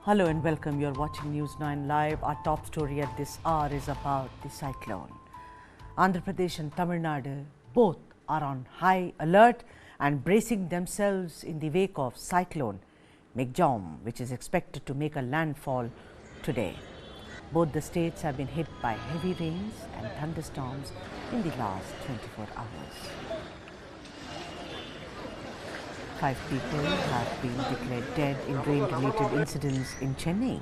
Hello and welcome. You're watching News9 Live. Our top story at this hour is about the cyclone. Andhra Pradesh and Tamil Nadu both are on high alert and bracing themselves in the wake of Cyclone Michaung, which is expected to make a landfall today. Both the states have been hit by heavy rains and thunderstorms in the last 24 hours. 5 people have been declared dead in rain-related incidents in Chennai.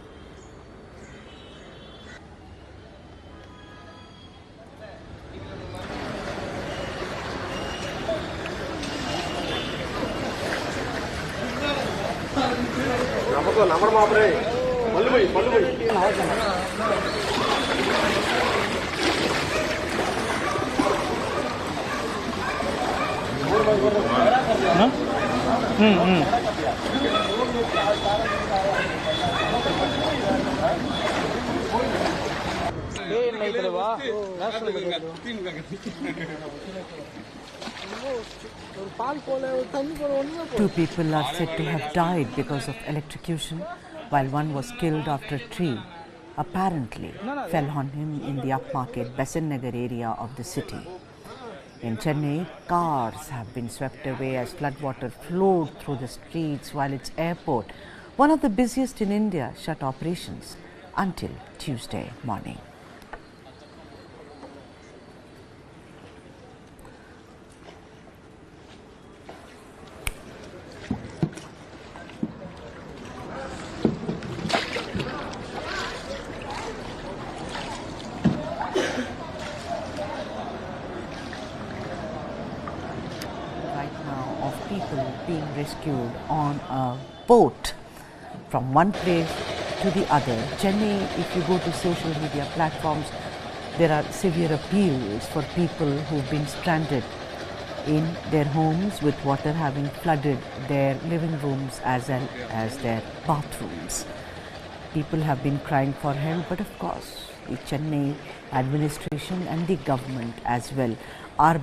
Two people are said to have died because of electrocution, while one was killed after a tree apparently fell on him in the upmarket Besant Nagar area of the city. In Chennai, cars have been swept away as floodwater flowed through the streets, while its airport, one of the busiest in India, shut operations until Tuesday morning. People being rescued on a boat from one place to the other. Chennai, if you go to social media platforms, there are severe appeals for people who've been stranded in their homes with water having flooded their living rooms as well as their bathrooms. People have been crying for help, but of course, the Chennai administration and the government as well are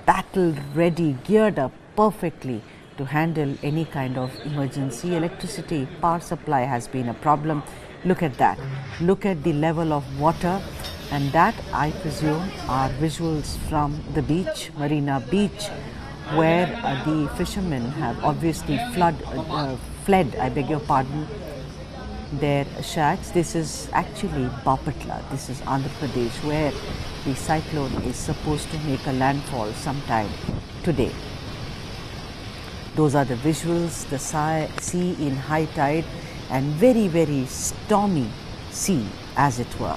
battle ready, geared up perfectly to handle any kind of emergency. Electricity, power supply has been a problem. Look at that. Look at the level of water, and that, I presume, are visuals from the beach, Marina Beach, where the fishermen have obviously fled, I beg your pardon, their shacks. This is actually Bapatla. This is Andhra Pradesh, where the cyclone is supposed to make a landfall sometime today. Those are the visuals, the sea in high tide and very, very stormy sea, as it were.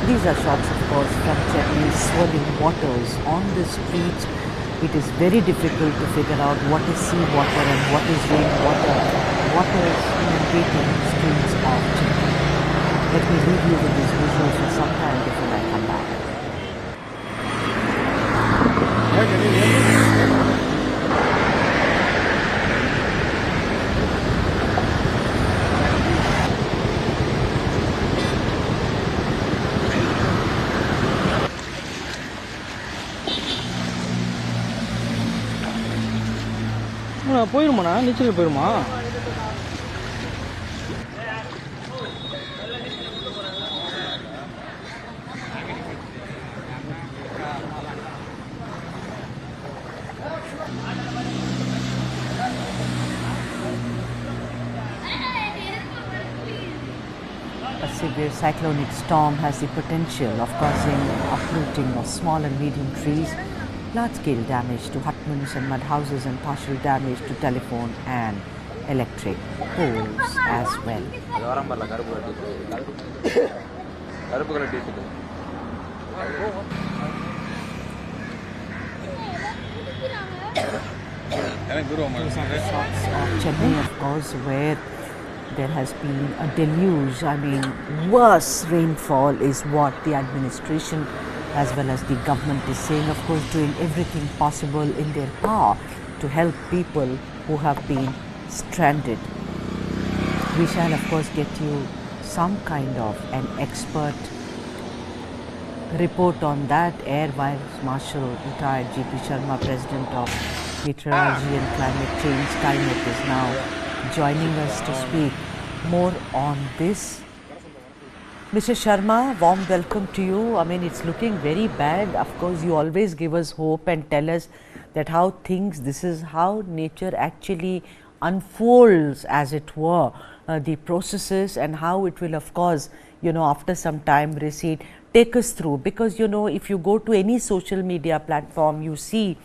These are shots, of course, from Chennai's swirling waters on the streets. It is very difficult to figure out what is seawater and what is rainwater. Waters inundating the streets of Chennai. Let me leave you with these visuals for some time before I come back. போயிருமாண்ணா நீச்சல் போயிருமா A severe cyclonic storm has the potential of causing uprooting of small and medium trees, large-scale damage to hutments and mud houses, and partial damage to telephone and electric poles as well. Those are the shots of Chennai, of course, where there has been a deluge. I mean, worse rainfall is what the administration as well as the government is saying, of course, doing everything possible in their power to help people who have been stranded. We shall, of course, get you some kind of an expert report on that. Air Vice Marshal retired G.P. Sharma, President of meteorology and climate change, Kainet, is now joining us to speak more on this. Mr. Sharma, warm welcome to you. I mean, it's looking very bad. Of course, you always give us hope and tell us that how things, this is how nature actually unfolds, as it were, the processes, and how it will, of course, after some time recede. Take us through, because if you go to any social media platform, you see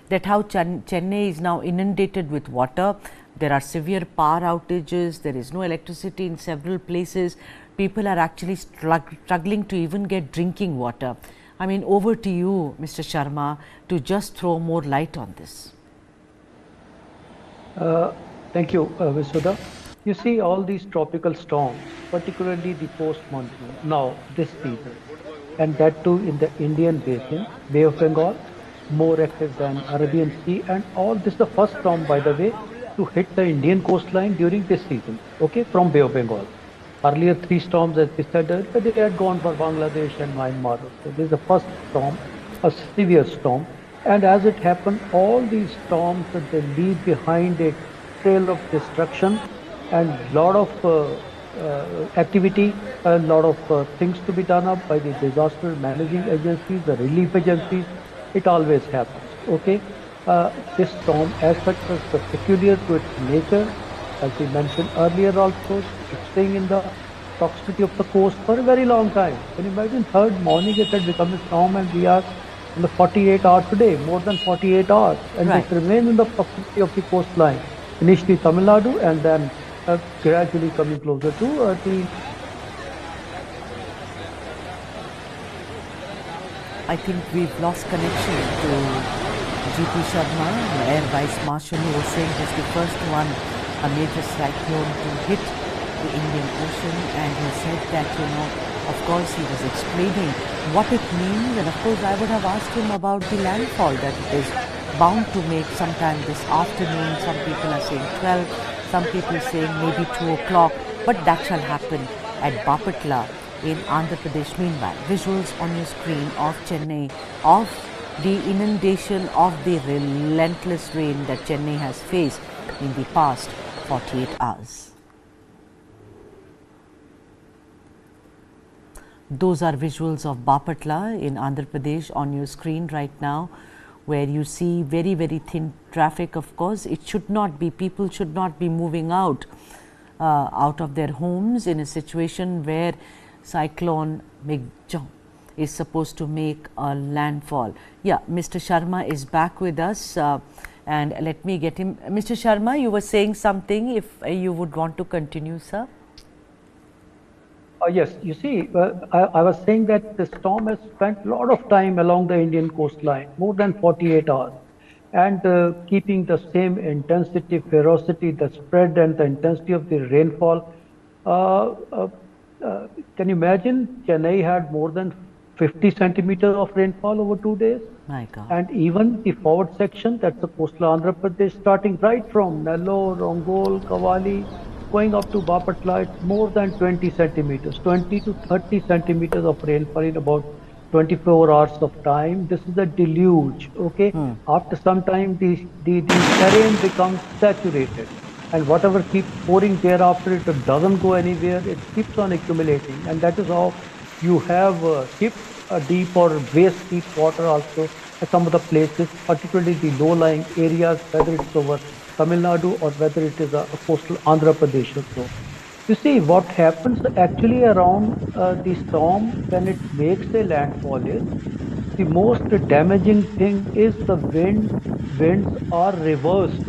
that how Chennai is now inundated with water. There are severe power outages, there is no electricity in several places. People are actually struggling to even get drinking water. I mean, over to you, Mr. Sharma, to just throw more light on this. Thank you, Visuddha. You see all these tropical storms, particularly the post-monsoon, now this season, and that too in the Indian Basin, Bay of Bengal, more active than Arabian Sea, and all this is the first storm, by the way, to hit the Indian coastline during this season, okay, from Bay of Bengal. Earlier 3 storms, as we said, but they had gone for Bangladesh and Myanmar. So this is the first storm, a severe storm, and as it happened, all these storms, they leave behind a trail of destruction and lot of activity, a lot of things to be done up by the disaster managing agencies, the relief agencies. It always happens, okay. This storm as such was peculiar to its nature, as we mentioned earlier also. It's staying in the proximity of the coast for a very long time. Can you imagine, third morning it had become a storm, and we are in the 48 hours today, more than 48 hours, and right. It remains in the proximity of the coastline, initially Tamil Nadu and then gradually coming closer to the... I think we've lost connection to G.P. Sharma, Air Vice Marshal, who was saying this is the first one, a major cyclone to hit the Indian Ocean, and he said that, of course, he was explaining what it means, and of course I would have asked him about the landfall that it is bound to make sometime this afternoon. Some people are saying 12, some people saying maybe 2 o'clock, but that shall happen at Bapatla in Andhra Pradesh. Meanwhile, visuals on your screen of Chennai, of the inundation, of the relentless rain that Chennai has faced in the past 48 hours. Those are visuals of Bapatla in Andhra Pradesh on your screen right now, where you see very, very thin traffic. Of course, it should not be, people should not be moving out of their homes in a situation where Cyclone Michaung is supposed to make a landfall. Yeah, Mr. Sharma is back with us, and let me get him. Mr. Sharma, you were saying something, if you would want to continue, sir. Yes, you see, I was saying that the storm has spent a lot of time along the Indian coastline, more than 48 hours, and keeping the same intensity, ferocity, the spread and the intensity of the rainfall. Can you imagine, Chennai had more than 50 centimeters of rainfall over 2 days? My God. And even the forward section, that's the coastal Andhra Pradesh, starting right from Nellore, Ongole, Kavali, going up to Bapatla, it's more than 20 centimeters, 20 to 30 centimeters of rainfall in about 24 hours of time. This is a deluge, okay? After some time, the terrain becomes saturated, and whatever keeps pouring thereafter, it doesn't go anywhere, it keeps on accumulating, and that is how you have hip deep or waist deep water also at some of the places, particularly the low-lying areas, whether it's over Tamil Nadu or whether it is a coastal Andhra Pradesh or so. You see, what happens actually around the storm when it makes a landfall is, the most damaging thing is the wind. Winds are reversed.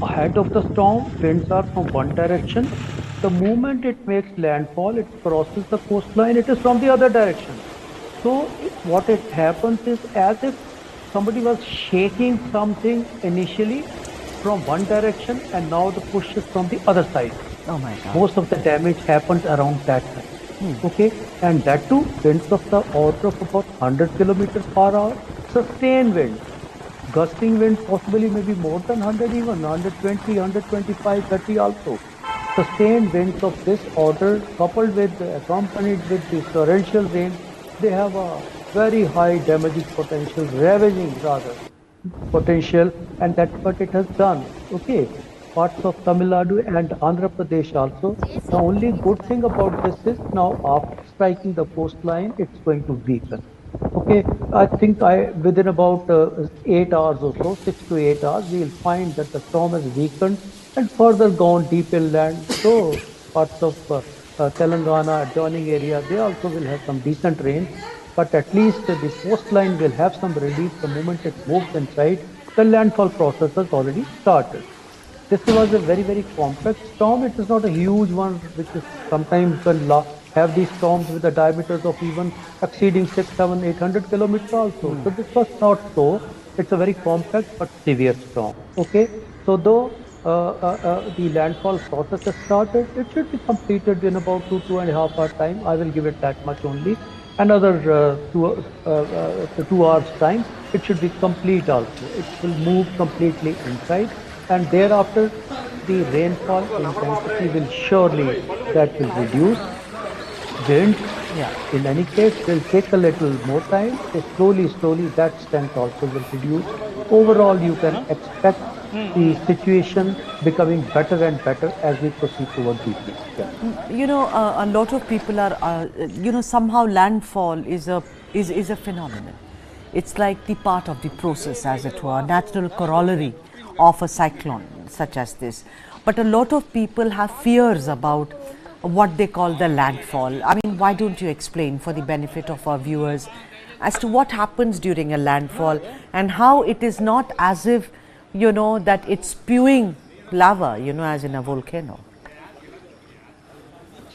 Ahead of the storm, winds are from one direction. The moment it makes landfall, it crosses the coastline, it is from the other direction. So what it happens is as if somebody was shaking something initially from one direction, and now the push is from the other side. Oh my God. Most of the damage happens around that time. Okay, and that too, winds of the order of about 100 kilometers per hour, sustained wind, gusting wind possibly maybe more than 100, even 120, 125, 30 also. Sustained winds of this order, coupled with, accompanied with the torrential rain, they have a very high damaging potential, ravaging rather. potential, and that's what it has done. Okay, parts of Tamil Nadu and Andhra Pradesh also. The only good thing about this is now after striking the coastline, it's going to weaken. Okay, I think within about 8 hours or so, 6 to 8 hours, we'll find that the storm has weakened and further gone deep inland. So parts of Telangana, adjoining area, they also will have some decent rains. But at least the coastline will have some relief the moment it moves inside. The landfall process has already started. This was a very, very compact storm. It is not a huge one, which is sometimes can have these storms with the diameters of even exceeding 6, 7, 800 kilometers also. So this was not so. It's a very compact but severe storm. Okay. So though the landfall process has started, it should be completed in about 2.5 hour time. I will give it that much only. Another 2 hours time, it should be complete also. It will move completely inside, and thereafter the rainfall intensity will surely that will reduce. Wind, Yeah. in any case, will take a little more time. So slowly that strength also will reduce. Overall, you can expect the situation becoming better and better as we proceed toward the evening. Yeah. A lot of people are, somehow landfall is a phenomenon. It's like the part of the process, as it were, natural corollary of a cyclone such as this. But a lot of people have fears about what they call the landfall. I mean, why don't you explain for the benefit of our viewers as to what happens during a landfall and how it is not as if, that it's spewing lava, as in a volcano?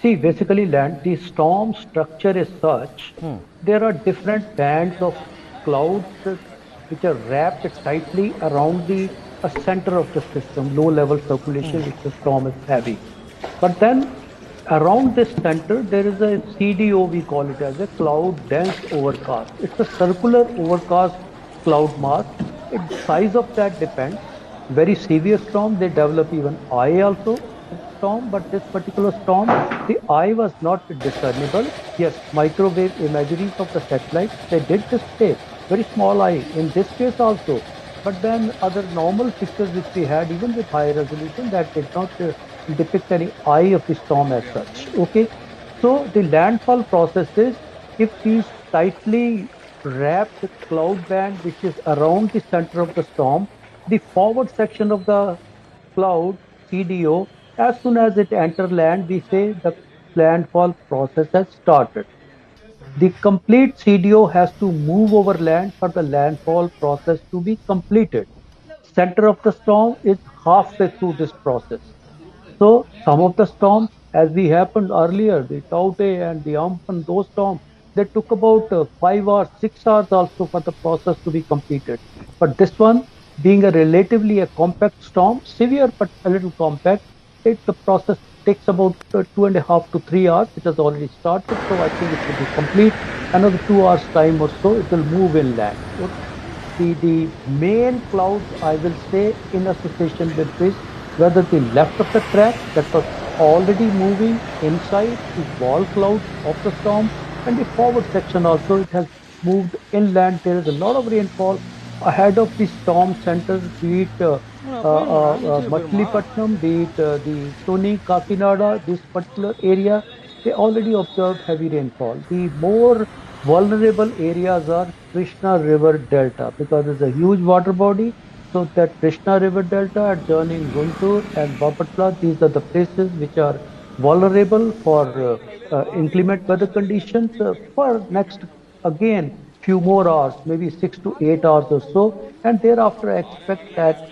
See, basically, the storm structure is such. There are different bands of clouds which are wrapped tightly around the center of the system, low level circulation, which the storm is having. But then around this center, there is a CDO, we call it as a cloud dense overcast. It's a circular overcast cloud mass. The size of that depends. Very severe storm, they develop even eye also storm, but this particular storm, the eye was not discernible. Yes, microwave imageries of the satellites, they did display very small eye in this case also. But then other normal pictures which we had, even with high resolution, that did not depict any eye of the storm as such. Okay, so the landfall process is if these tightly wrapped cloud band which is around the center of the storm, the forward section of the cloud CDO, as soon as it enters land, we say the landfall process has started. The complete CDO has to move over land for the landfall process to be completed. Center of the storm is halfway through this process. So some of the storms, as we happened earlier, the Taute and the Amphan, those storms, they took about 5 hours, 6 hours also for the process to be completed. But this one, being a relatively a compact storm, severe but a little compact, the process takes about 2.5 to 3 hours. It has already started, so I think it will be complete. Another 2 hours time or so, it will move inland. So the main clouds, I will say, in association with this, whether the left of the track that was already moving inside the wall clouds of the storm, and the forward section also, it has moved inland. There is a lot of rainfall ahead of the storm center, be it Machilipatnam, be it the Toni, Kakinada, this particular area, they already observed heavy rainfall. The more vulnerable areas are Krishna River Delta because it's a huge water body. So that Krishna River Delta adjoining Guntur and Bapatla, these are the places which are vulnerable for inclement weather conditions for next again few more hours, maybe 6 to 8 hours or so, and thereafter I expect that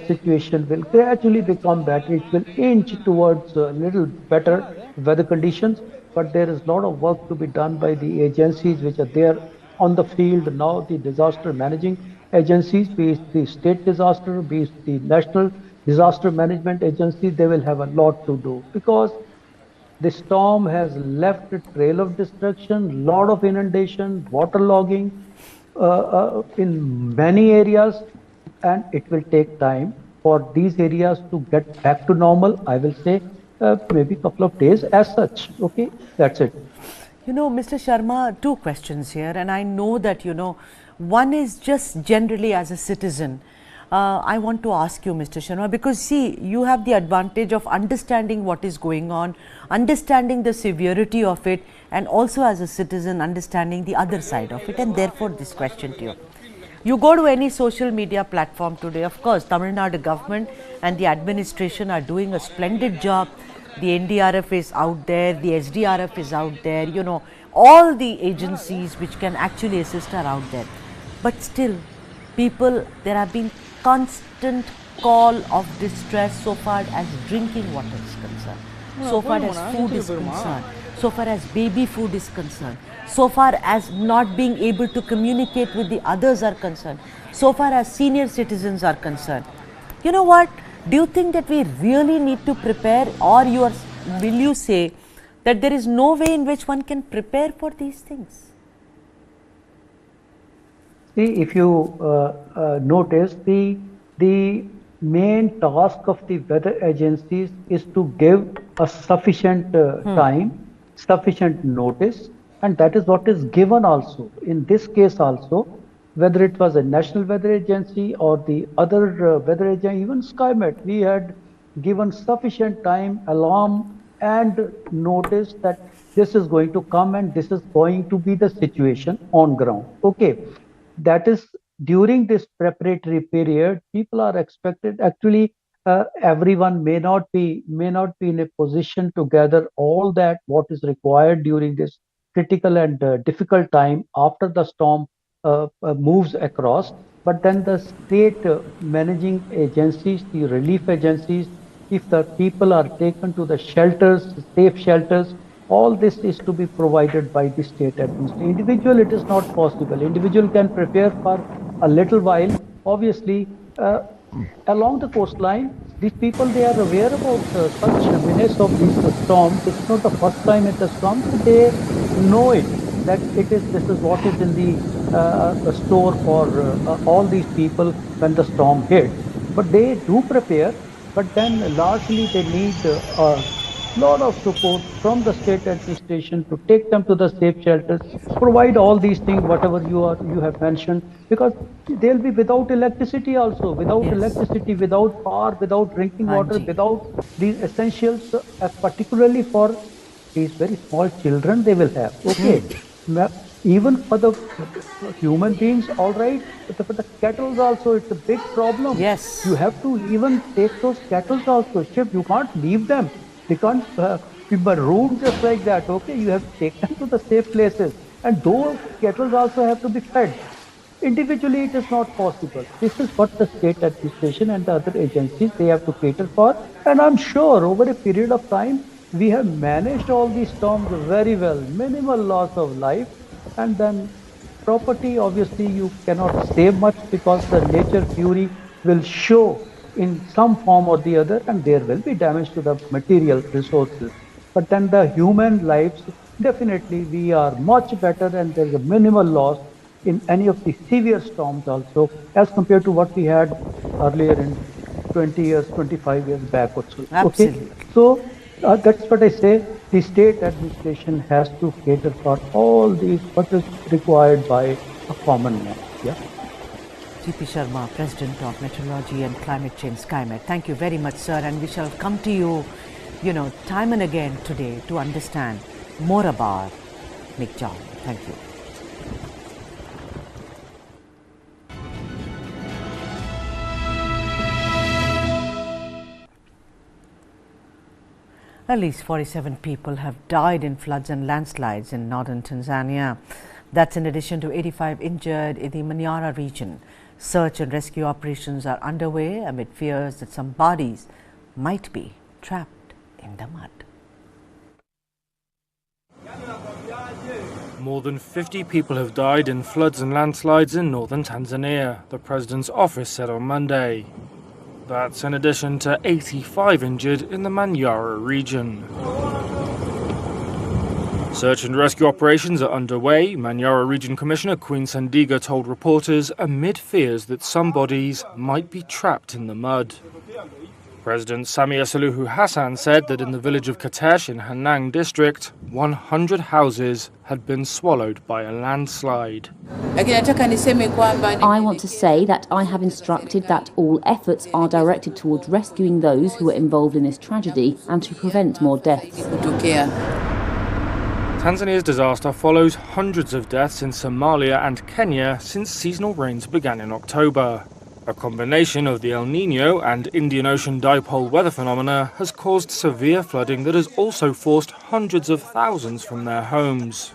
situation will gradually become better. It will inch towards a little better weather conditions, but there is a lot of work to be done by the agencies which are there on the field now. The disaster managing agencies, be it the state disaster, be it the national disaster management agency, they will have a lot to do because the storm has left a trail of destruction, lot of inundation, waterlogging in many areas, and it will take time for these areas to get back to normal. I will say maybe a couple of days as such. Okay, that's it. Mr. Sharma, two questions here, and I know that, One is just generally as a citizen. I want to ask you, Mr. Sharma, because see, you have the advantage of understanding what is going on, understanding the severity of it, and also as a citizen understanding the other side of it, and therefore this question to you. You go to any social media platform today, of course, Tamil Nadu government and the administration are doing a splendid job. The NDRF is out there, the SDRF is out there, you know, all the agencies which can actually assist are out there. But still, people, there have been constant call of distress so far as drinking water is concerned, so far as food is concerned, so far as baby food is concerned, so far as not being able to communicate with the others are concerned, so far as senior citizens are concerned. You know what? Do you think that we really need to prepare, or will you say that there is no way in which one can prepare for these things? See, if you notice, the main task of the weather agencies is to give a sufficient time, sufficient notice, and that is what is given also. In this case also, whether it was a national weather agency or the other weather agency, even SkyMet, we had given sufficient time, alarm and notice that this is going to come and this is going to be the situation on ground. Okay. That is, during this preparatory period, people are expected, actually everyone may not be in a position to gather all that what is required during this critical and difficult time after the storm moves across. But then the state managing agencies, the relief agencies, if the people are taken to the shelters, safe shelters, all this is to be provided by the state administration. Individual, it is not possible. Individual can prepare for a little while. Obviously, along the coastline, these people, they are aware about such menace of these storms. It's not the first time it's a storm. They know it, that this is what is in the store for all these people when the storm hits. But they do prepare, but then largely they need lot of support from the state administration to take them to the safe shelters, provide all these things, whatever you have mentioned, because they'll be without electricity also, without electricity, without power, without drinking water, without these essentials, particularly for these very small children they will have. Okay. Even for the human beings, all right, but for the cattle also, it's a big problem. Yes. You have to even take those cattle also, ship. You can't leave them. They can't be marooned just like that. Okay, you have to take them to the safe places, and those cattle also have to be fed. Individually, it is not possible. This is what the state administration and the other agencies, they have to cater for. And I'm sure over a period of time, we have managed all these storms very well. Minimal loss of life, and then property. Obviously, you cannot save much because the nature fury will show in some form or the other, and there will be damage to the material resources. But then the human lives, definitely we are much better, and there is a minimal loss in any of the severe storms also, as compared to what we had earlier in 20 years, 25 years back or so. Absolutely. Okay? So that's what I say. The state administration has to cater for all these, what is required by a common man. Yeah. G.P. Sharma, President of Meteorology and Climate Change, SkyMet. Thank you very much, sir, and we shall come to you, time and again today to understand more about Michaung. Thank you. At least 47 people have died in floods and landslides in northern Tanzania. That's in addition to 85 injured in the Manyara region. Search and rescue operations are underway amid fears that some bodies might be trapped in the mud. More than 50 people have died in floods and landslides in northern Tanzania, the president's office said on Monday. That's in addition to 85 injured in the Manyara region. Search and rescue operations are underway, Manyara Region Commissioner Queen Sandiga told reporters, amid fears that some bodies might be trapped in the mud. President Samia Suluhu Hassan said that in the village of Katesh in Hanang district, 100 houses had been swallowed by a landslide. I want to say that I have instructed that all efforts are directed towards rescuing those who were involved in this tragedy and to prevent more deaths. Tanzania's disaster follows hundreds of deaths in Somalia and Kenya since seasonal rains began in October. A combination of the El Niño and Indian Ocean dipole weather phenomena has caused severe flooding that has also forced hundreds of thousands from their homes.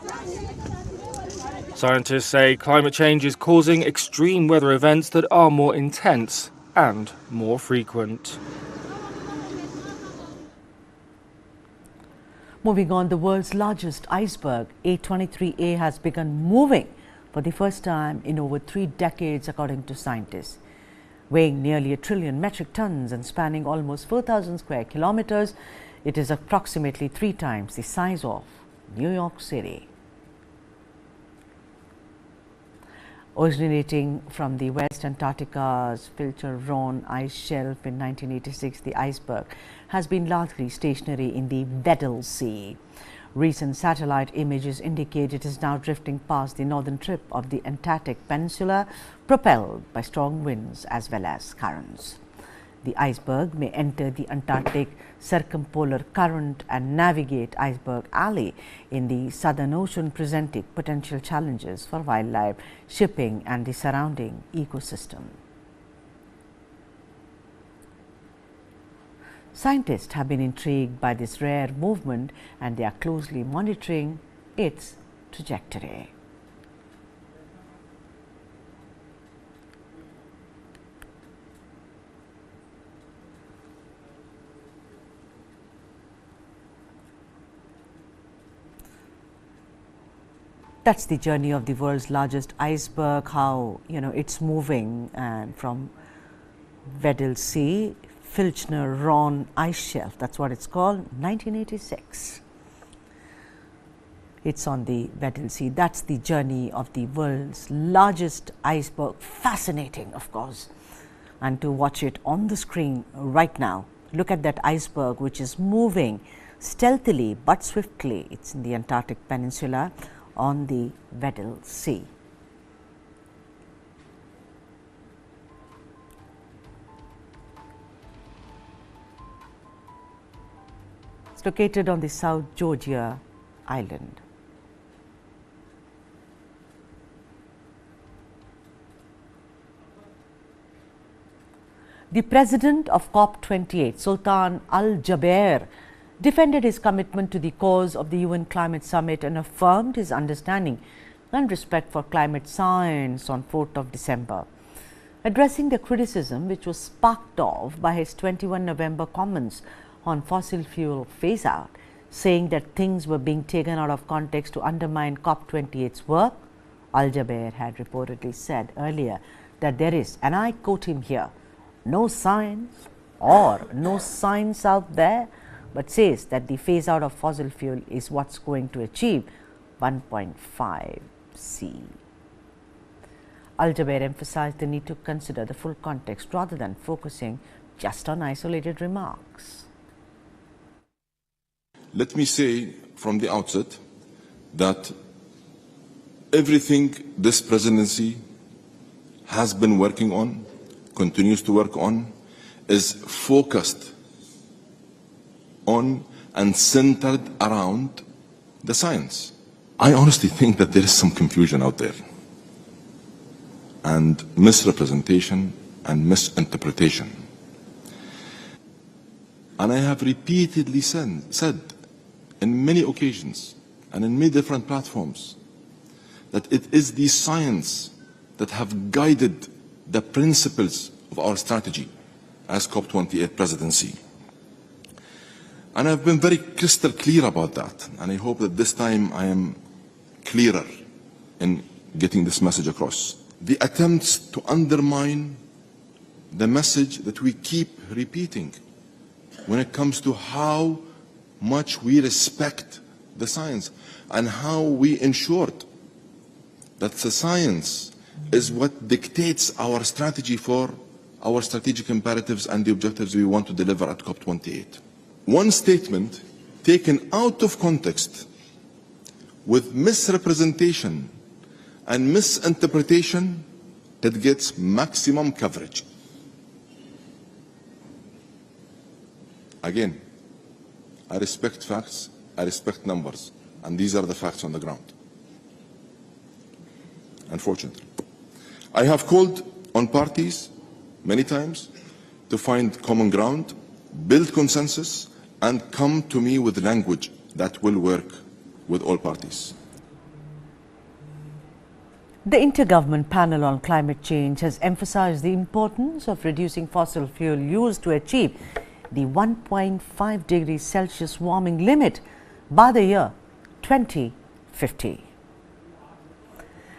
Scientists say climate change is causing extreme weather events that are more intense and more frequent. Moving on, the world's largest iceberg, A23A, has begun moving for the first time in over 3 decades, according to scientists. Weighing nearly 1 trillion metric tons and spanning almost 4,000 square kilometers, it is approximately 3 times the size of New York City. Originating from the West Antarctica's Filcher-Ronne ice shelf in 1986, the iceberg has been largely stationary in the Weddell Sea. Recent satellite images indicate it is now drifting past the northern tip of the Antarctic Peninsula, propelled by strong winds as well as currents. The iceberg may enter the Antarctic Circumpolar Current and navigate Iceberg Alley in the Southern Ocean, presenting potential challenges for wildlife, shipping and the surrounding ecosystem. Scientists have been intrigued by this rare movement and they are closely monitoring its trajectory. That's the journey of the world's largest iceberg, how it's moving, and from Weddell Sea, Filcher-Ronne ice shelf, that's what it's called, 1986. It's on the Weddell Sea. That's the journey of the world's largest iceberg. Fascinating, of course. And to watch it on the screen right now, look at that iceberg which is moving stealthily but swiftly. It's in the Antarctic Peninsula on the Weddell Sea. It's located on the South Georgia Island. The president of COP28, Sultan Al Jaber, defended his commitment to the cause of the UN Climate Summit and affirmed his understanding and respect for climate science on 4th of December. Addressing the criticism which was sparked off by his 21 November comments on fossil fuel phase out, saying that things were being taken out of context to undermine COP28's work, Al Jaber had reportedly said earlier that there is, and I quote him here, no science or no science out there, but says that the phase out of fossil fuel is what's going to achieve 1.5 C. Al Jaber emphasized the need to consider the full context rather than focusing just on isolated remarks. Let me say from the outset that everything this presidency has been working on, continues to work on, is focused on and centered around the science. I honestly think that there is some confusion out there and misrepresentation and misinterpretation. And I have repeatedly said in many occasions and in many different platforms that it is the science that have guided the principles of our strategy as COP28 presidency. And I've been very crystal clear about that, and I hope that this time I am clearer in getting this message across. The attempts to undermine the message that we keep repeating when it comes to how much we respect the science and how we ensured that the science is what dictates our strategy for our strategic imperatives and the objectives we want to deliver at COP28. One statement taken out of context with misrepresentation and misinterpretation that gets maximum coverage. Again, I respect facts, I respect numbers, and these are the facts on the ground. Unfortunately, I have called on parties many times to find common ground, build consensus, and come to me with language that will work with all parties. The Intergovernment Panel on Climate Change has emphasized the importance of reducing fossil fuel use to achieve the 1.5 degrees Celsius warming limit by the year 2050.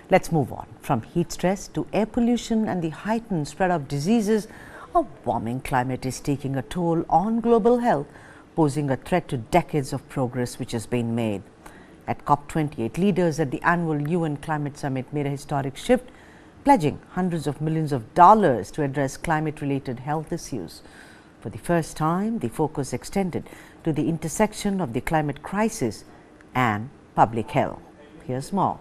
Let's move on. From heat stress to air pollution and the heightened spread of diseases, a warming climate is taking a toll on global health, posing a threat to decades of progress which has been made. At COP28, leaders at the annual UN Climate Summit made a historic shift, pledging hundreds of millions of dollars to address climate-related health issues. For the first time, the focus extended to the intersection of the climate crisis and public health. Here's more.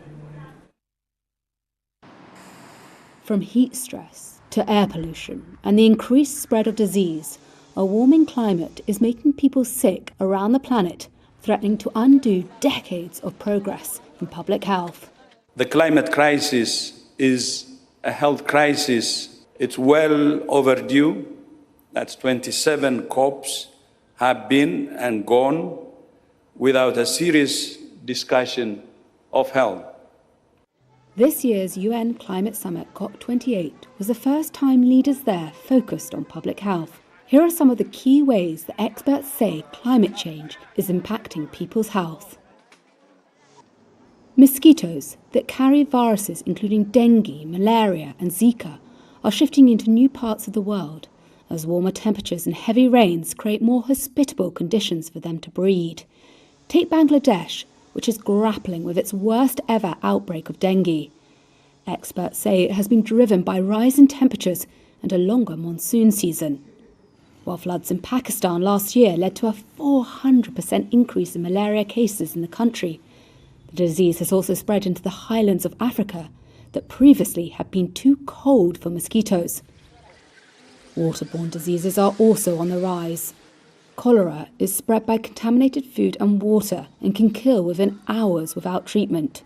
From heat stress to air pollution and the increased spread of disease, a warming climate is making people sick around the planet, threatening to undo decades of progress in public health. The climate crisis is a health crisis. It's well overdue. That's 27 COPs have been and gone without a serious discussion of health. This year's UN Climate Summit COP28 was the first time leaders there focused on public health. Here are some of the key ways that experts say climate change is impacting people's health. Mosquitoes that carry viruses including dengue, malaria and Zika are shifting into new parts of the world as warmer temperatures and heavy rains create more hospitable conditions for them to breed. Take Bangladesh, which is grappling with its worst ever outbreak of dengue. Experts say it has been driven by rising temperatures and a longer monsoon season. While floods in Pakistan last year led to a 400% increase in malaria cases in the country, the disease has also spread into the highlands of Africa that previously had been too cold for mosquitoes. Waterborne diseases are also on the rise. Cholera is spread by contaminated food and water and can kill within hours without treatment.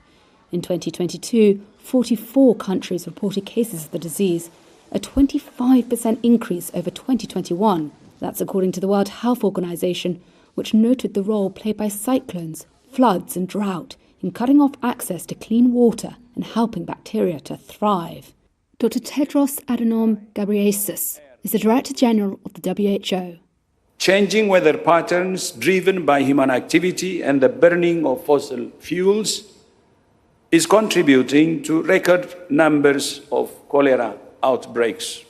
In 2022, 44 countries reported cases of the disease, a 25% increase over 2021. That's according to the World Health Organization, which noted the role played by cyclones, floods and drought in cutting off access to clean water and helping bacteria to thrive. Dr. Tedros Adhanom Ghebreyesus is the Director General of the WHO. Changing weather patterns driven by human activity and the burning of fossil fuels is contributing to record numbers of cholera outbreaks.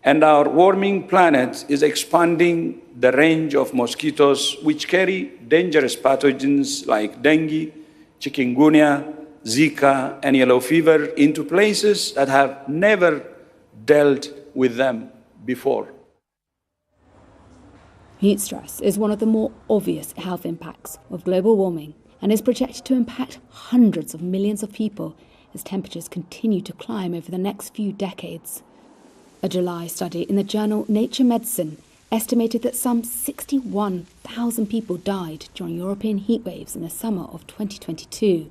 And our warming planet is expanding the range of mosquitoes which carry dangerous pathogens like dengue, chikungunya, Zika, and yellow fever into places that have never dealt with them before. Heat stress is one of the more obvious health impacts of global warming and is projected to impact hundreds of millions of people as temperatures continue to climb over the next few decades. A July study in the journal Nature Medicine estimated that some 61,000 people died during European heatwaves in the summer of 2022.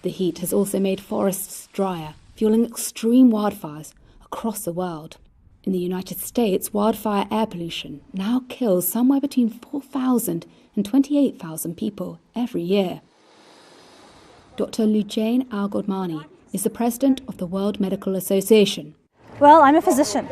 The heat has also made forests drier, fueling extreme wildfires across the world. In the United States, wildfire air pollution now kills somewhere between 4,000 and 28,000 people every year. Dr. Lujain Al-Godmani is the president of the World Medical Association. Well, I'm a physician,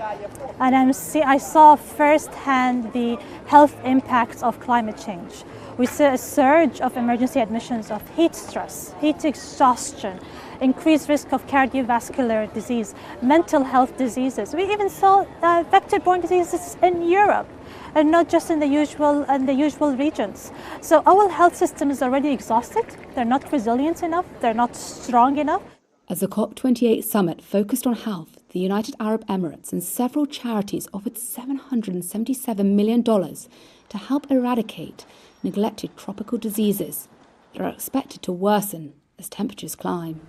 and I saw firsthand the health impacts of climate change. We see a surge of emergency admissions of heat stress, heat exhaustion, increased risk of cardiovascular disease, mental health diseases. We even saw vector-borne diseases in Europe, and not just in the usual regions. So our health system is already exhausted. They're not resilient enough. They're not strong enough. As the COP28 summit focused on health, the United Arab Emirates and several charities offered $777 million to help eradicate neglected tropical diseases that are expected to worsen as temperatures climb.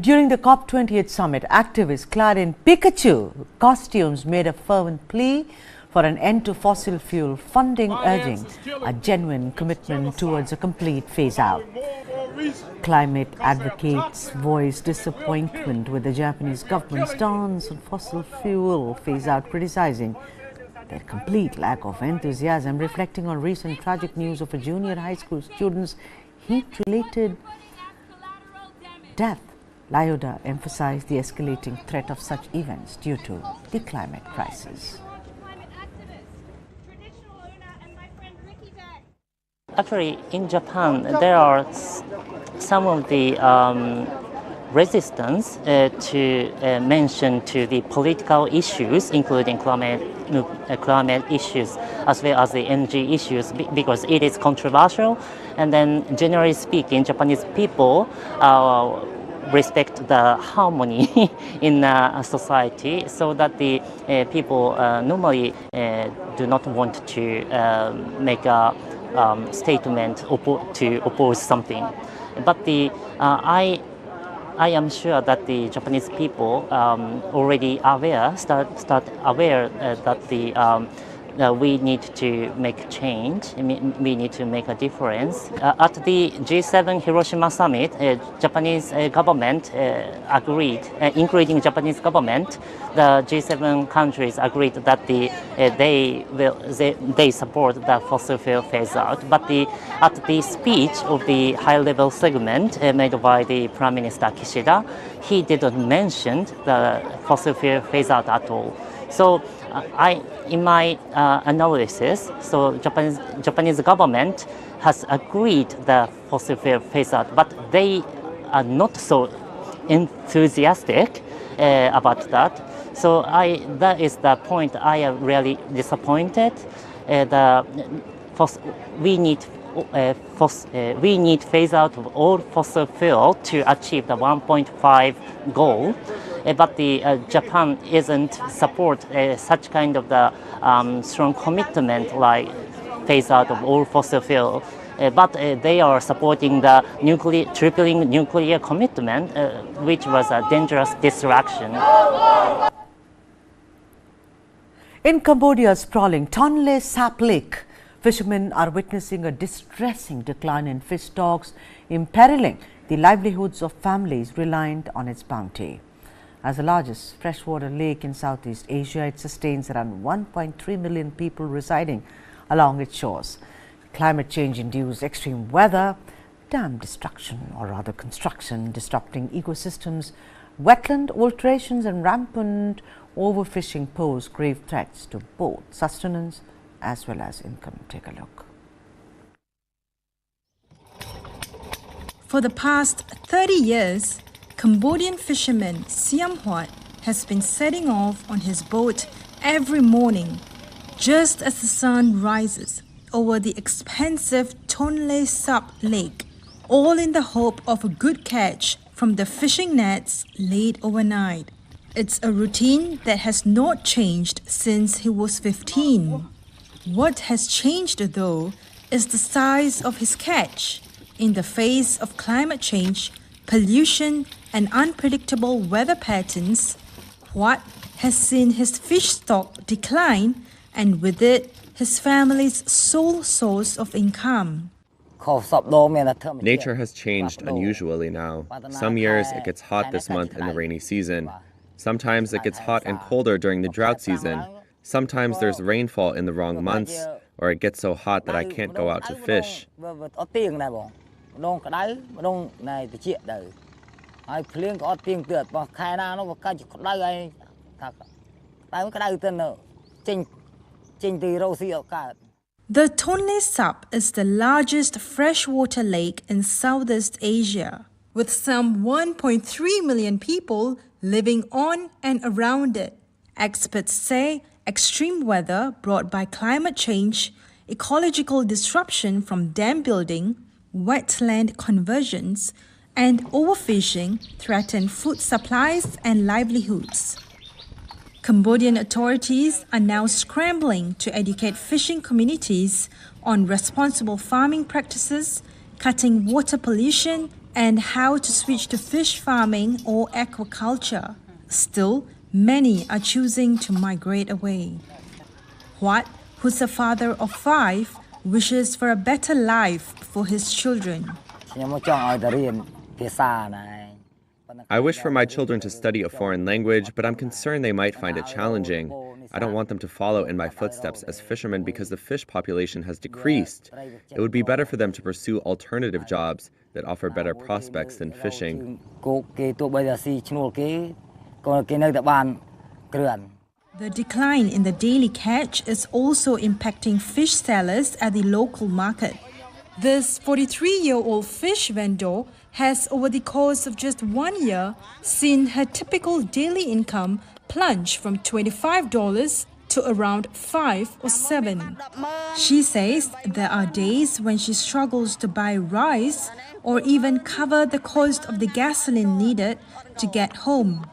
During the COP28 summit, activists clad in Pikachu costumes made a fervent plea for an end to fossil fuel funding, urging a genuine commitment towards a complete phase-out. Climate advocates voiced disappointment with the Japanese government's stance on fossil fuel phase-out, criticizing their complete lack of enthusiasm, reflecting on recent tragic news of a junior high school student's heat-related death. Lyoda emphasized the escalating threat of such events due to the climate crisis. Actually, in Japan, there are some of the resistance to mention to the political issues, including climate issues, as well as the energy issues, because it is controversial. And then, generally speaking, Japanese people respect the harmony in society, so that the people normally do not want to make a statement to oppose something. But I am sure that the Japanese people already aware, start aware that we need to make change. We need to make a difference. At the G7 Hiroshima summit, Japanese government agreed, including Japanese government, the G7 countries agreed that they support the fossil fuel phase out. But at the speech of the high-level segment made by the Prime Minister Kishida, he didn't mention the fossil fuel phase out at all. So in my analysis, so Japanese government has agreed the fossil fuel phase out, but they are not so enthusiastic about that. So that is the point I am really disappointed. We need phase out of all fossil fuel to achieve the 1.5 goal. But Japan isn't support such kind of the strong commitment like phase out of all fossil fuel. But they are supporting the tripling nuclear commitment, which was a dangerous distraction. In Cambodia's sprawling Tonle Sap Lake, fishermen are witnessing a distressing decline in fish stocks, imperiling the livelihoods of families reliant on its bounty. As the largest freshwater lake in Southeast Asia, it sustains around 1.3 million people residing along its shores. Climate change-induced extreme weather, dam destruction or rather construction disrupting ecosystems, wetland alterations and rampant overfishing pose grave threats to both sustenance as well as income. Take a look. For the past 30 years, Cambodian fisherman Siam Huat has been setting off on his boat every morning just as the sun rises over the expansive Tonle Sap Lake, all in the hope of a good catch from the fishing nets laid overnight. It's a routine that has not changed since he was 15. What has changed, though, is the size of his catch. In the face of climate change, pollution, and unpredictable weather patterns, Huat has seen his fish stock decline, and with it, his family's sole source of income. Nature has changed unusually now. Some years it gets hot this month in the rainy season. Sometimes it gets hot and colder during the drought season. Sometimes there's rainfall in the wrong months, or it gets so hot that I can't go out to fish. The Tonle Sap is the largest freshwater lake in Southeast Asia, with some 1.3 million people living on and around it. Experts say extreme weather brought by climate change, ecological disruption from dam building, wetland conversions, and overfishing threaten food supplies and livelihoods. Cambodian authorities are now scrambling to educate fishing communities on responsible farming practices, cutting water pollution, and how to switch to fish farming or aquaculture. Still, many are choosing to migrate away. Huat, who's a father of 5, wishes for a better life for his children. I wish for my children to study a foreign language, but I'm concerned they might find it challenging. I don't want them to follow in my footsteps as fishermen because the fish population has decreased. It would be better for them to pursue alternative jobs that offer better prospects than fishing. The decline in the daily catch is also impacting fish sellers at the local market. This 43-year-old fish vendor has, over the course of just 1 year, seen her typical daily income plunge from $25 to around 5 or 7. She says there are days when she struggles to buy rice or even cover the cost of the gasoline needed to get home.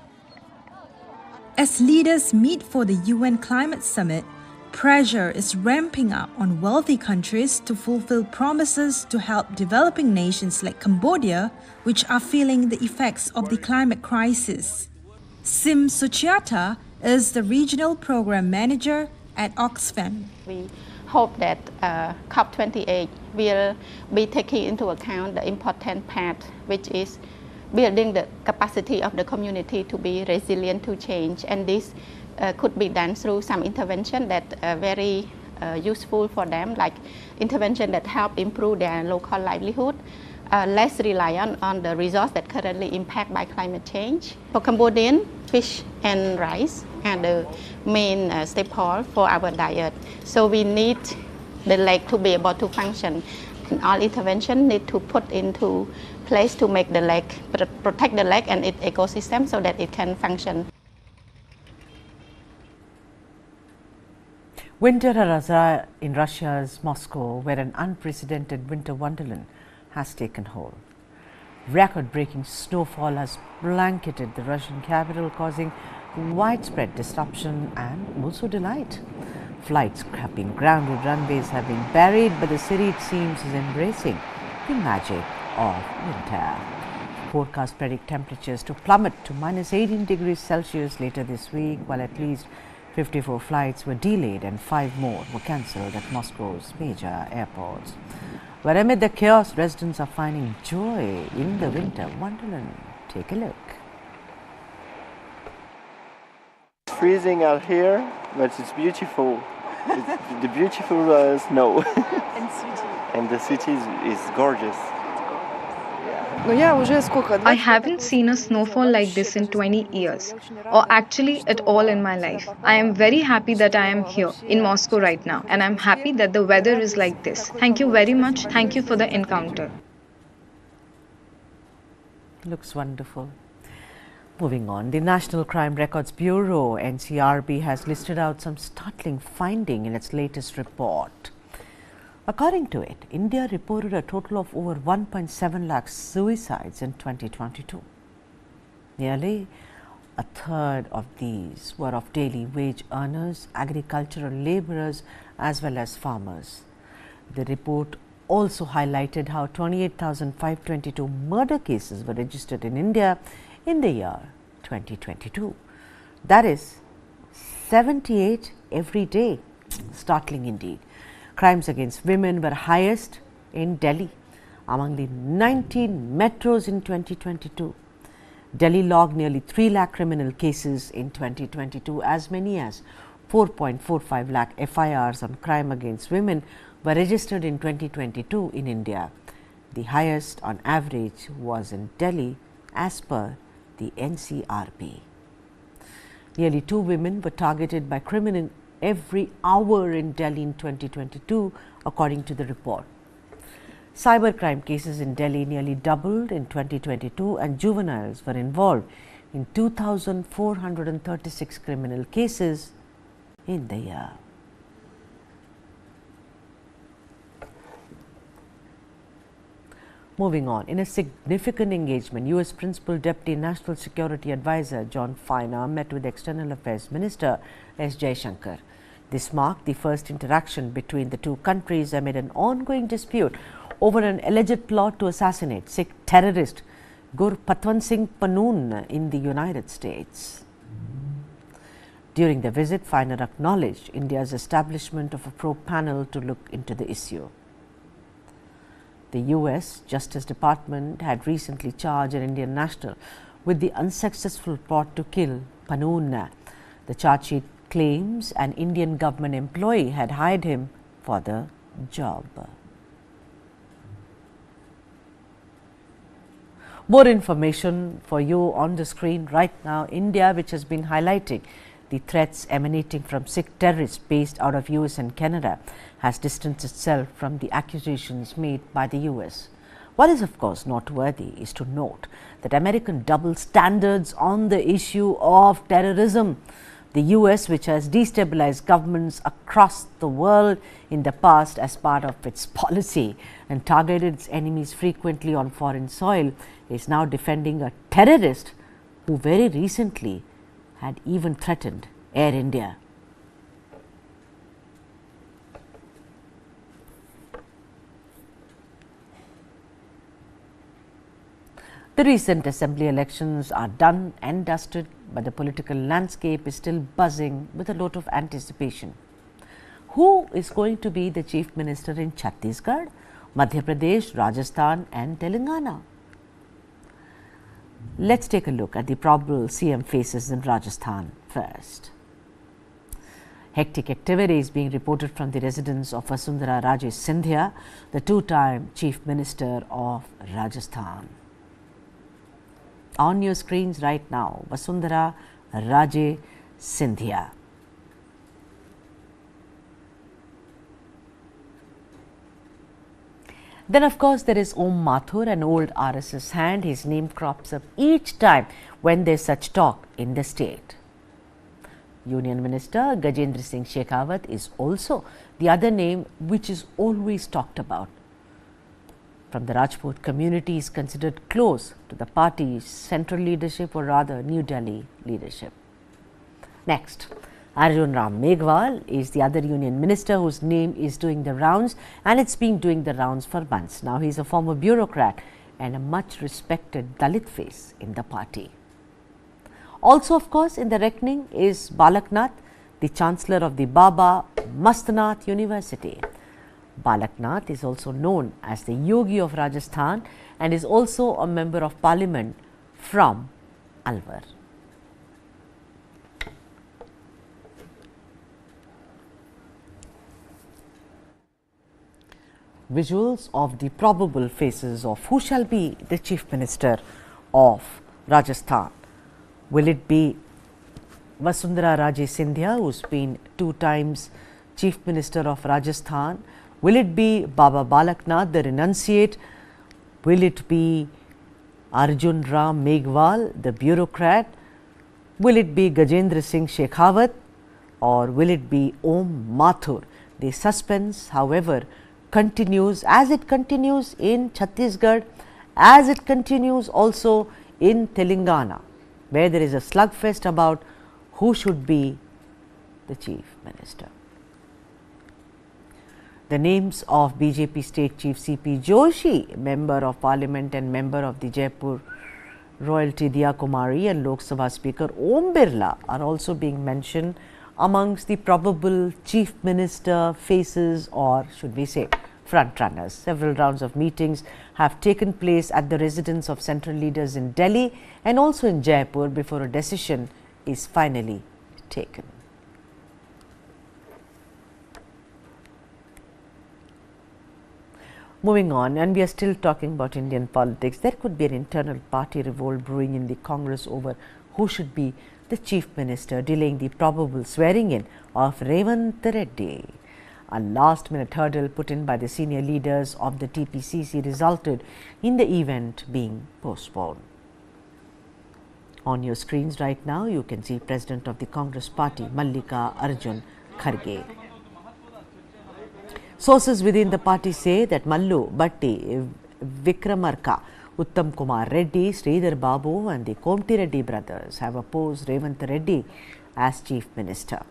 As leaders meet for the UN Climate Summit, pressure is ramping up on wealthy countries to fulfill promises to help developing nations like Cambodia, which are feeling the effects of the climate crisis. Sim Suchiata is the regional program manager at Oxfam. We hope that COP28 will be taking into account the important part, which is building the capacity of the community to be resilient to change, and this could be done through some intervention that are very useful for them, like intervention that help improve their local livelihood, less reliant on the resource that currently impact by climate change. For Cambodian, fish and rice are the main staple for our diet. So we need the lake to be able to function. And all intervention need to put into place to make the lake, protect the lake and its ecosystem so that it can function. Winter Raza in Russia's Moscow, where an unprecedented winter wonderland has taken hold. Record-breaking snowfall has blanketed the Russian capital, causing widespread disruption and also delight. Flights have been grounded, runways have been buried, but the city, it seems, is embracing the magic of winter. Forecasts predict temperatures to plummet to minus 18 degrees Celsius later this week, while at least 54 flights were delayed and 5 more were cancelled at Moscow's major airports. But amid the chaos, residents are finding joy in the winter wonderland. Take a look. It's freezing out here, but it's beautiful. It's the beautiful snow. And the city is gorgeous. I haven't seen a snowfall like this in 20 years, or actually at all in my life. I am very happy that I am here in Moscow right now, and I'm happy that the weather is like this. Thank you very much. Thank you for the encounter. Looks wonderful. Moving on, the National Crime Records Bureau, NCRB, has listed out some startling finding in its latest report. According to it, India reported a total of over 1.7 lakh suicides in 2022. Nearly a third of these were of daily wage earners, agricultural laborers, as well as farmers. The report also highlighted how 28,522 murder cases were registered in India in the year 2022. That is 78 every day. Startling indeed. Crimes against women were highest in Delhi among the 19 metros in 2022. Delhi logged nearly 3 lakh criminal cases in 2022. As many as 4.45 lakh FIRs on crime against women were registered in 2022 in India. The highest on average was in Delhi as per the NCRB. Nearly 2 women were targeted by criminals every hour in Delhi in 2022, according to the report. Cybercrime cases in Delhi nearly doubled in 2022, and juveniles were involved in 2,436 criminal cases in the year. Moving on, in a significant engagement, U.S. Principal Deputy National Security Advisor John Feiner met with External Affairs Minister S. Jaishankar. This marked the first interaction between the two countries amid an ongoing dispute over an alleged plot to assassinate Sikh terrorist Gurpatwant Singh Pannoon in the United States. During the visit, Feiner acknowledged India's establishment of a probe panel to look into the issue. The U.S. Justice Department had recently charged an Indian national with the unsuccessful plot to kill Pannoon. The charge sheet claims an Indian government employee had hired him for the job. More information for you on the screen right now. India, which has been highlighting the threats emanating from Sikh terrorists based out of US and Canada, has distanced itself from the accusations made by the US. What is of course noteworthy is to note that American double standards on the issue of terrorism. The US, which has destabilized governments across the world in the past as part of its policy and targeted its enemies frequently on foreign soil, is now defending a terrorist who very recently had even threatened Air India. The recent assembly elections are done and dusted, but the political landscape is still buzzing with a lot of anticipation. Who is going to be the Chief Minister in Chhattisgarh, Madhya Pradesh, Rajasthan and Telangana? Let's take a look at the probable CM faces in Rajasthan first. Hectic activity is being reported from the residence of Vasundhara Raje Scindia, the two-time Chief Minister of Rajasthan. On your screens right now, Vasundhara Raje Scindia. Then of course there is Om Mathur, an old RSS hand. His name crops up each time when there is such talk in the state. Union Minister Gajendra Singh Shekhawat is also the other name which is always talked about. From the Rajput community is considered close to the party's central leadership, or rather New Delhi leadership. Next, Arjun Ram Meghwal is the other union minister whose name is doing the rounds, and it's been doing the rounds for months. Now he is a former bureaucrat and a much respected Dalit face in the party. Also of course in the reckoning is Balaknath, the chancellor of the Baba Mastanath University. Balaknath is also known as the Yogi of Rajasthan and is also a member of parliament from Alwar. Visuals of the probable faces of who shall be the Chief Minister of Rajasthan. Will it be Vasundhara Raje Scindia, who's been 2 times Chief Minister of Rajasthan? Will it be Baba Balaknath, the renunciate? Will it be Arjun Ram Meghwal, the bureaucrat? Will it be Gajendra Singh Shekhawat, or will it be Om Mathur? The suspense, however, continues, as it continues in Chhattisgarh, as it continues also in Telangana, where there is a slugfest about who should be the Chief Minister. The names of BJP State Chief C.P. Joshi, Member of Parliament and Member of the Jaipur Royalty Diya Kumari, and Lok Sabha Speaker Om Birla are also being mentioned amongst the probable Chief Minister faces, or should we say front runners. Several rounds of meetings have taken place at the residence of central leaders in Delhi and also in Jaipur before a decision is finally taken. Moving on, and we are still talking about Indian politics. There could be an internal party revolt brewing in the Congress over who should be the Chief Minister, delaying the probable swearing in of Revant Reddy. A last minute hurdle put in by the senior leaders of the TPCC resulted in the event being postponed. On your screens right now, you can see President of the Congress Party, Mallika Arjun Kharge. Sources within the party say that Mallu Bhatti Vikramarka, Uttam Kumar Reddy, Sridhar Babu and the Komti Reddy brothers have opposed Revanth Reddy as Chief Minister.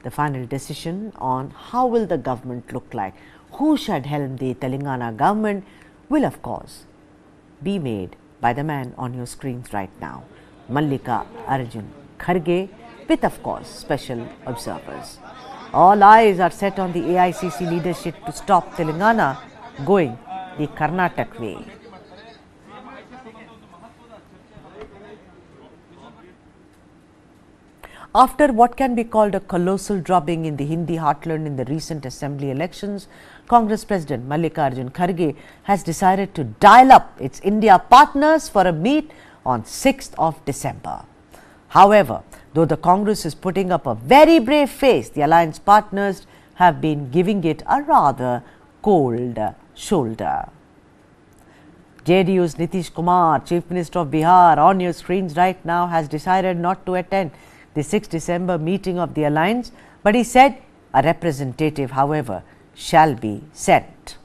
The final decision on how will the government look like, who should helm the Telangana government, will of course be made by the man on your screens right now, Mallika Arjun Kharge, with of course special observers. All eyes are set on the AICC leadership to stop Telangana going the Karnataka way. After what can be called a colossal drubbing in the Hindi heartland in the recent assembly elections, Congress President Mallikarjun Kharge has decided to dial up its India partners for a meet on 6th of December. However, though the Congress is putting up a very brave face, the alliance partners have been giving it a rather cold shoulder. JDU's Nitish Kumar, Chief Minister of Bihar, on your screens right now, has decided not to attend the 6th December meeting of the alliance, but he said a representative, however, shall be sent.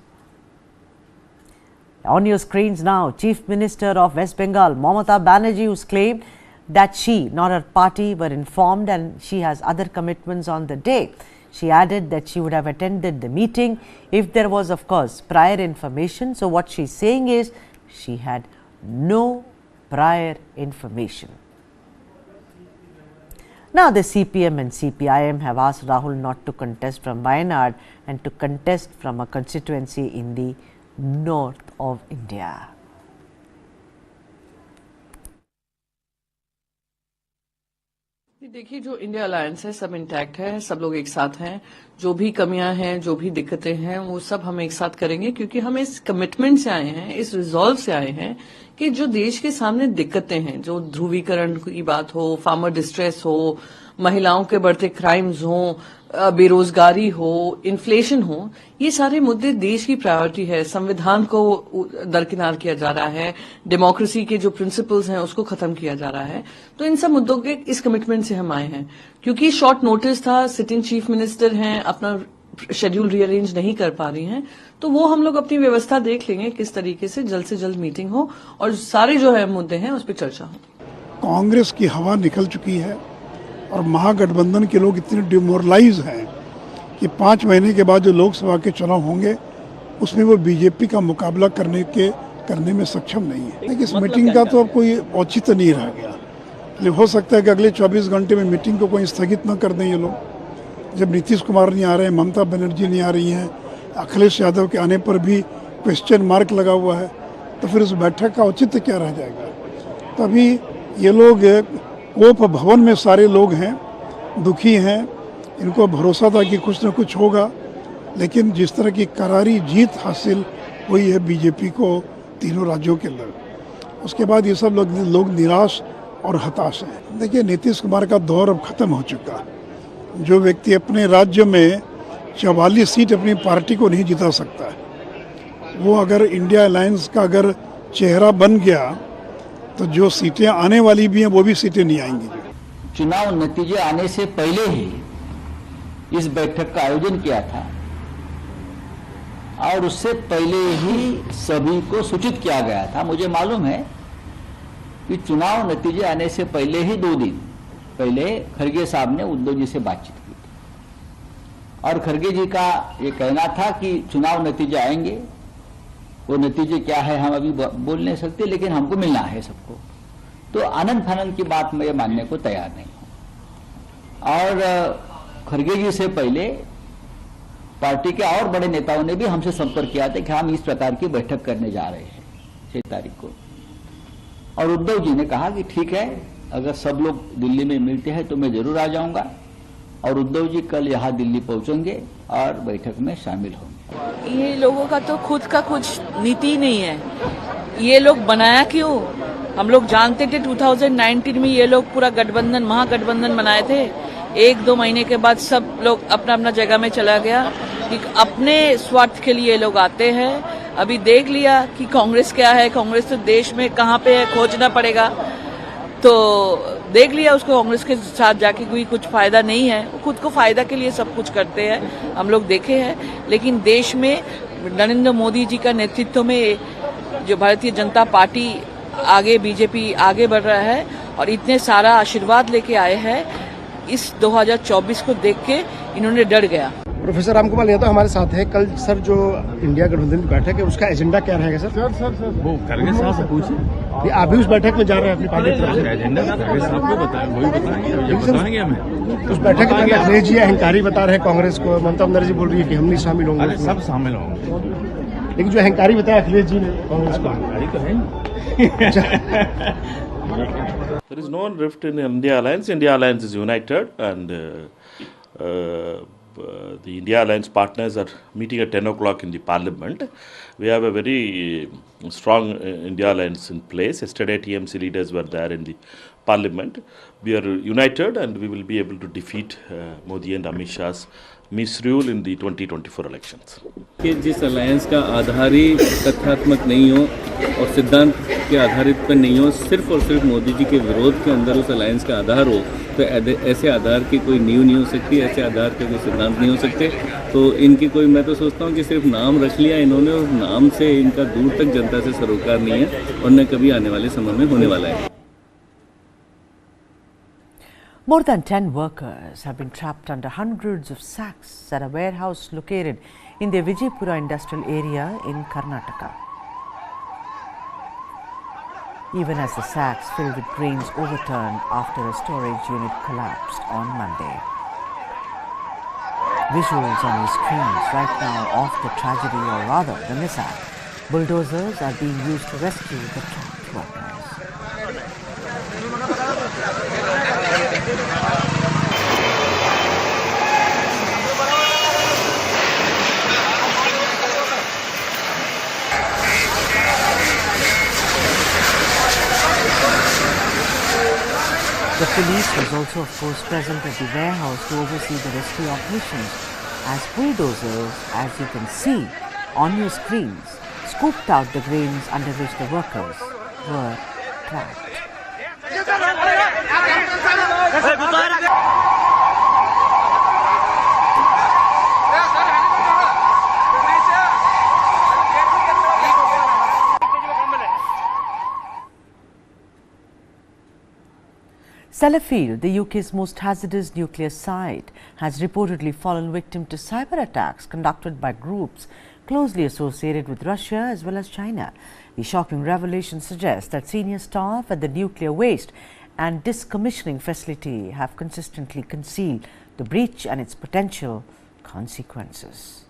On your screens now, Chief Minister of West Bengal, Mamata Banerjee, who's claimed that she, not her party, were informed and she has other commitments on the day. She added that she would have attended the meeting if there was, of course, prior information. So what she's saying is she had no prior information. Now, the CPM and CPIM have asked Rahul not to contest from Wayanad and to contest from a constituency in the north of India. देखिए, जो India alliance है सब intact है, सब लोग एक साथ हैं. जो भी कमियां हैं, जो भी दिक्कतें हैं, वो सब हम एक साथ करेंगे, क्योंकि हम इस कमिटमेंट से आए हैं, इस रिजॉल्व से आए हैं कि जो देश के सामने दिक्कतें हैं, जो ध्रुवीकरण की बात हो, फार्मर डिस्ट्रेस हो, महिलाओं के बढ़ते क्राइम्स हो, बेरोजगारी हो, इन्फ्लेशन हो, ये सारे मुद्दे देश की प्रायोरिटी है. संविधान को दरकिनार किया जा रहा है, डेमोक्रेसी के जो प्रिंसिपल्स हैं उसको खत्म किया जा रहा है. तो इन सब मुद्दों के इस कमिटमेंट से हम आए हैं. क्योंकि शॉर्ट नोटिस था, सिटिंग चीफ मिनिस्टर हैं, अपना शेड्यूल रीअरेंज नहीं कर पा रही हैं, तो वो हम लोग अपनी व्यवस्था देख लेंगे किस तरीके से जल्द मीटिंग हो और सारे जो है मुद्दे हैं उस पर चर्चा हो. कांग्रेस की हवा निकल चुकी है और महागठबंधन के लोग इतने डिमोरलाइज हैं कि 5 महीने के बाद जो लोकसभा के चुनाव होंगे उसमें वो बीजेपी का मुकाबला करने में सक्षम नहीं है. लेकिन इस मीटिंग का तो अब कोई औचित्य नहीं रह गया. लेकिन हो सकता है कि अगले 24 घंटे में मीटिंग को कोई स्थगित न कर दें ये लोग. जब नीतीश कुमार नहीं आ रहे हैं, ममता बनर्जी नहीं आ रही हैं, अखिलेश यादव के आने पर भी क्वेश्चन मार्क लगा हुआ है, तो फिर उस बैठक का औचित्य क्या रह जाएगा. तभी ये लोग कोप भवन में सारे लोग हैं, दुखी हैं, इनको भरोसा था कि कुछ न कुछ होगा, लेकिन जिस तरह की करारी जीत हासिल हुई है बीजेपी को तीनों राज्यों के अंदर, उसके बाद ये सब लोग निराश और हताश हैं. देखिए, नीतीश कुमार का दौर अब खत्म हो चुका. जो व्यक्ति अपने राज्य में 44 सीट अपनी पार्टी को नहीं जिता सकता है, वो अगर इंडिया अलायंस का अगर चेहरा बन गया तो जो सीटें आने वाली भी हैं वो भी सीटें नहीं आएंगी. चुनाव नतीजे आने से पहले ही इस बैठक का आयोजन किया था और उससे पहले ही सभी को सूचित किया गया था. मुझे मालूम है कि चुनाव नतीजे आने से पहले ही 2 दिन पहले खड़गे साहब ने उद्धव जी से बातचीत की थी और खड़गे जी का ये कहना था कि चुनाव नतीजे आएंगे. वो नतीजे क्या है हम अभी बोल नहीं सकते, लेकिन हमको मिलना है सबको. तो आनंद फानंद की बात मैं मानने को तैयार नहीं हूं. और खड़गे जी से पहले पार्टी के और बड़े नेताओं ने भी हमसे संपर्क किया था कि हम इस प्रकार की बैठक करने जा रहे हैं 6 तारीख को. और उद्धव जी ने कहा कि ठीक है, अगर सब लोग दिल्ली में मिलते हैं तो मैं जरूर आ जाऊंगा. और उद्धव जी कल यहाँ दिल्ली पहुंचेंगे और बैठक में शामिल होंगे. ये लोगों का तो खुद का कुछ नीति नहीं है. ये लोग बनाया क्यों? हम लोग जानते थे 2019 में ये लोग पूरा गठबंधन, महागठबंधन बनाए थे. 1-2 महीने के बाद सब लोग अपना अपना जगह में चला गया कि अपने स्वार्थ के लिए ये लोग आते हैं. अभी देख लिया कि कांग्रेस क्या है. कांग्रेस तो देश में कहाँ पे है खोजना पड़ेगा. तो देख लिया उसको, कांग्रेस के साथ जाके कोई कुछ फायदा नहीं है. खुद को फायदा के लिए सब कुछ करते हैं, हम लोग देखे हैं. लेकिन देश में नरेंद्र मोदी जी का नेतृत्व में जो भारतीय जनता पार्टी आगे बीजेपी आगे बढ़ रहा है और इतने सारा आशीर्वाद लेके आए हैं, इस 2024 को देख के इन्होंने डर गया। प्रोफेसर रामकुमार यादव हमारे साथ हैं। कल सर जो इंडिया गठबंधन की बैठक है उसका एजेंडा क्या रहेगा सर? वो खड़गे साहब से पूछिए। आप भी उस बैठक में जा रहे हैं अपनी पार्टी की तरफ से? एजेंडा खड़गे साहब को बताएं, वही बताएंगे हमें। उस बैठक में अखिलेश जी अहंकारी बता रहे हैं कांग्रेस को, ममता बनर्जी बोल रही है कि हम नहीं शामिल होंगे। सब शामिल होंगे, लेकिन जो अहंकारी बताया अखिलेश जी ने कांग्रेस को, अहंकारी तो है। There is no rift in India Alliance. India Alliance is united, and the India Alliance partners are meeting at 10 o'clock in the Parliament. We have a very strong India Alliance in place. Yesterday, TMC leaders were there in the Parliament. We are united, and we will be able to defeat Modi and Amit Shah's misrule in the 2024 elections. कि जिस alliance का आधार ही तथ्यात्मक नहीं हो और सिद्धांत के आधारित पर नहीं हो, सिर्फ और सिर्फ मोदी जी के विरोध के अंदर उस अलायंस का आधार हो, तो ऐसे आधार की कोई नींव नहीं हो सकती, ऐसे आधार के कोई सिद्धांत नहीं हो सकते। तो इनकी कोई, मैं तो सोचता हूँ कि सिर्फ नाम रख लिया इन्होंने और नाम से इनका दूर तक जनता से सरोकार नहीं है और न कभी आने वाले समय में होने वाला है। More than 10 workers have been trapped under hundreds of sacks at a warehouse located in the Vijaypura industrial area in Karnataka. Even as the sacks filled with grains overturned after a storage unit collapsed on Monday. Visuals on your screens right now of the tragedy, or rather the mishap. Bulldozers are being used to rescue the trapped workers. The police was also, of course, present at the warehouse to oversee the rescue operations, as bulldozers, as you can see on your screens, scooped out the grains under which the workers were trapped. Sellafield, the UK's most hazardous nuclear site, has reportedly fallen victim to cyber attacks conducted by groups closely associated with Russia as well as China. The shocking revelation suggests that senior staff at the nuclear waste and decommissioning facility have consistently concealed the breach and its potential consequences.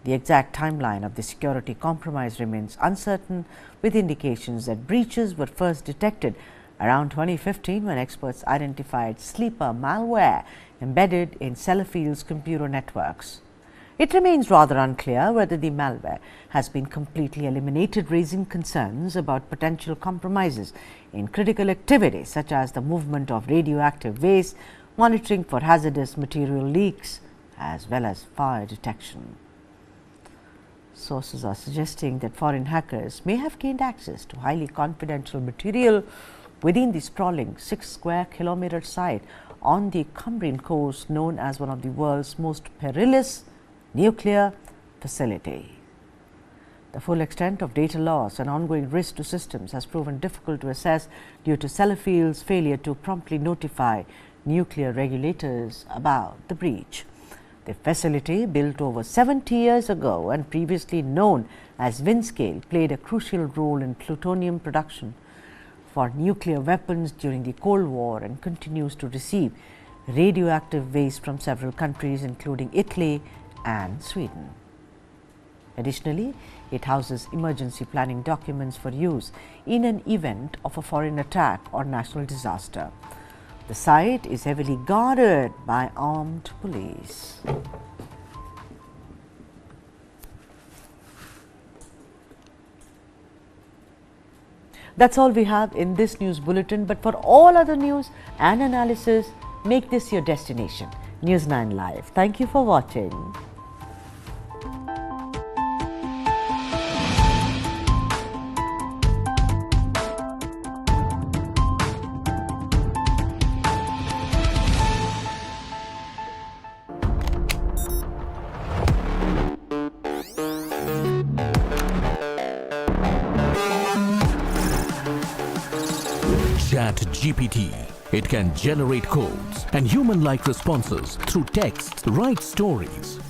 The exact timeline of the security compromise remains uncertain, with indications that breaches were first detected around 2015 when experts identified sleeper malware embedded in Sellafield's computer networks. It remains rather unclear whether the malware has been completely eliminated, raising concerns about potential compromises in critical activities such as the movement of radioactive waste, monitoring for hazardous material leaks, as well as fire detection. Sources are suggesting that foreign hackers may have gained access to highly confidential material within the sprawling 6 square kilometer site on the Cumbrian coast, known as one of the world's most perilous nuclear facility. The full extent of data loss and ongoing risk to systems has proven difficult to assess due to Sellafield's failure to promptly notify nuclear regulators about the breach. The facility, built over 70 years ago and previously known as Windscale, played a crucial role in plutonium production for nuclear weapons during the Cold War and continues to receive radioactive waste from several countries including Italy and Sweden. Additionally, it houses emergency planning documents for use in an event of a foreign attack or national disaster. The site is heavily guarded by armed police. That's all we have in this news bulletin, but for all other news and analysis, make this your destination. News9 Live. Thank you for watching. GPT. It can generate codes and human-like responses through text, write stories,